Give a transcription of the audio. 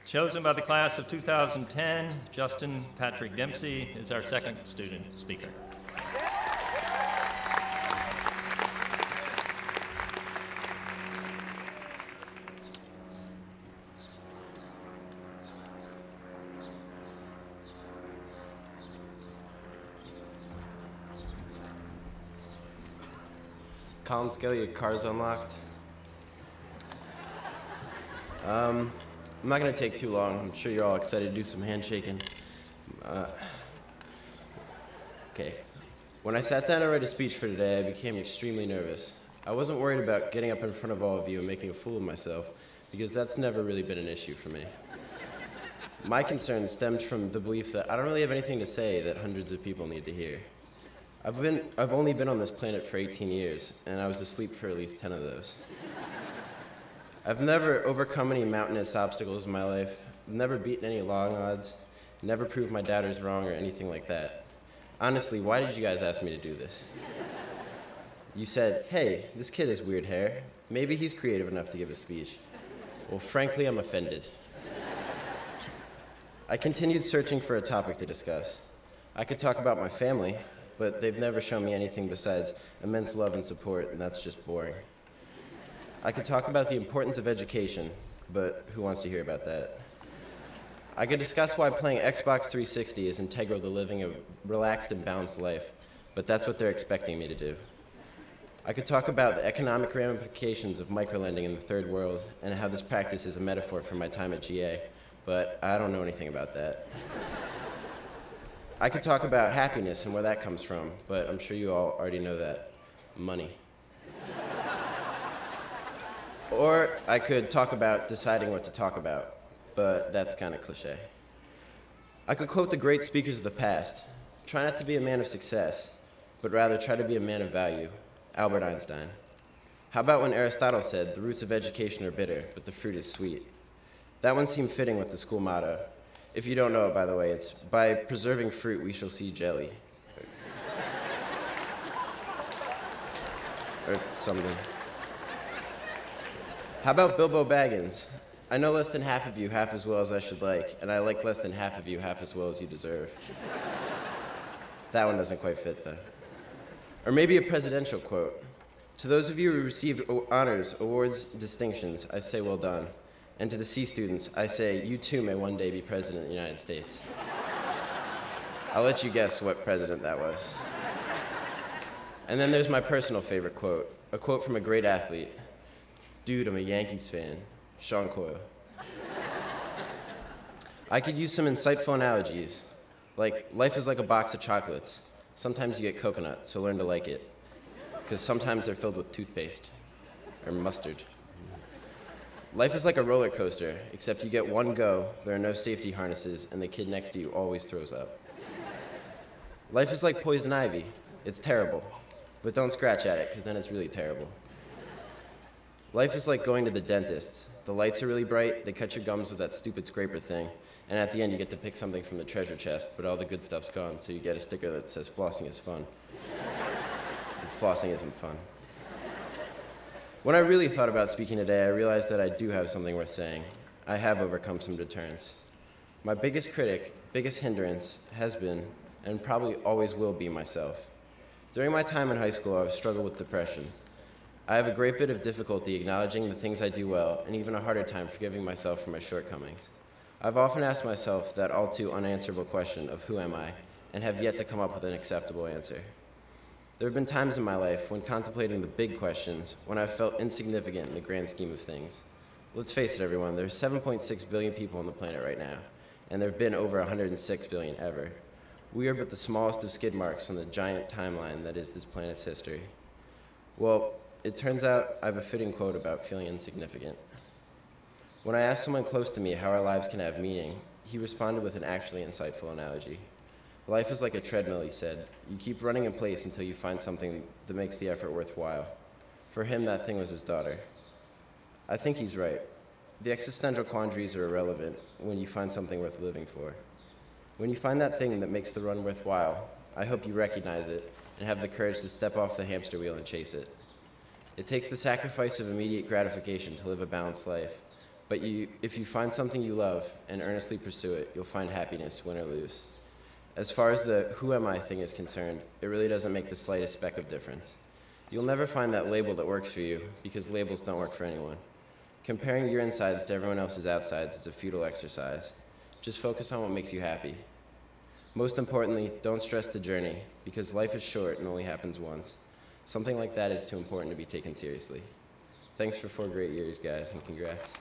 Chosen by the class of 2010, Justin Patrick Dempsey is our second student speaker. Colin Skelly, your car's unlocked. I'm not going to take too long. I'm sure you're all excited to do some handshaking. Okay. When I sat down to write a speech for today, I became extremely nervous. I wasn't worried about getting up in front of all of you and making a fool of myself, because that's never really been an issue for me. My concern stemmed from the belief that I don't really have anything to say that hundreds of people need to hear. I've only been on this planet for 18 years, and I was asleep for at least 10 of those. I've never overcome any mountainous obstacles in my life, never beaten any long odds, never proved my doubters wrong or anything like that. Honestly, why did you guys ask me to do this? You said, hey, this kid has weird hair. Maybe he's creative enough to give a speech. Well, frankly, I'm offended. I continued searching for a topic to discuss. I could talk about my family, but they've never shown me anything besides immense love and support, and that's just boring. I could talk about the importance of education, but who wants to hear about that? I could discuss why playing Xbox 360 is integral to living a relaxed and balanced life, but that's what they're expecting me to do. I could talk about the economic ramifications of microlending in the third world and how this practice is a metaphor for my time at GA, but I don't know anything about that. I could talk about happiness and where that comes from, but I'm sure you all already know that. Money. Or I could talk about deciding what to talk about, but that's kind of cliche. I could quote the great speakers of the past. Try not to be a man of success, but rather try to be a man of value. Albert Einstein. How about when Aristotle said, the roots of education are bitter, but the fruit is sweet? That one seemed fitting with the school motto. If you don't know it, by the way, it's, by preserving fruit, we shall see jelly. Or something. How about Bilbo Baggins? I know less than half of you half as well as I should like, and I like less than half of you half as well as you deserve. That one doesn't quite fit, though. Or maybe a presidential quote. To those of you who received honors, awards, distinctions, I say well done. And to the C students, I say, you too may one day be president of the United States. I'll let you guess what president that was. And then there's my personal favorite quote, a quote from a great athlete. Dude, I'm a Yankees fan, Sean Coyle. I could use some insightful analogies, like life is like a box of chocolates. Sometimes you get coconut, so learn to like it, because sometimes they're filled with toothpaste or mustard. Life is like a roller coaster, except you get one go, there are no safety harnesses, and the kid next to you always throws up. Life is like poison ivy. It's terrible, but don't scratch at it, because then it's really terrible. Life is like going to the dentist. The lights are really bright, they cut your gums with that stupid scraper thing, and at the end you get to pick something from the treasure chest, but all the good stuff's gone, so you get a sticker that says flossing is fun. And flossing isn't fun. When I really thought about speaking today, I realized that I do have something worth saying. I have overcome some deterrents. My biggest critic, biggest hindrance, has been, and probably always will be, myself. During my time in high school, I've struggled with depression. I have a great bit of difficulty acknowledging the things I do well, and even a harder time forgiving myself for my shortcomings. I've often asked myself that all too unanswerable question of who am I, and have yet to come up with an acceptable answer. There have been times in my life when contemplating the big questions, when I've felt insignificant in the grand scheme of things. Let's face it, everyone, there's 7.6 billion people on the planet right now, and there have been over 106 billion ever. We are but the smallest of skid marks on the giant timeline that is this planet's history. Well, it turns out I have a fitting quote about feeling insignificant. When I asked someone close to me how our lives can have meaning, he responded with an actually insightful analogy. Life is like a treadmill, he said. You keep running in place until you find something that makes the effort worthwhile. For him, that thing was his daughter. I think he's right. The existential quandaries are irrelevant when you find something worth living for. When you find that thing that makes the run worthwhile, I hope you recognize it and have the courage to step off the hamster wheel and chase it. It takes the sacrifice of immediate gratification to live a balanced life, But if you find something you love and earnestly pursue it, you'll find happiness, win or lose. As far as the who am I thing is concerned, it really doesn't make the slightest speck of difference. You'll never find that label that works for you, because labels don't work for anyone. Comparing your insides to everyone else's outsides is a futile exercise. Just focus on what makes you happy. Most importantly, don't stress the journey, because life is short and only happens once. Something like that is too important to be taken seriously. Thanks for 4 great years, guys, and congrats.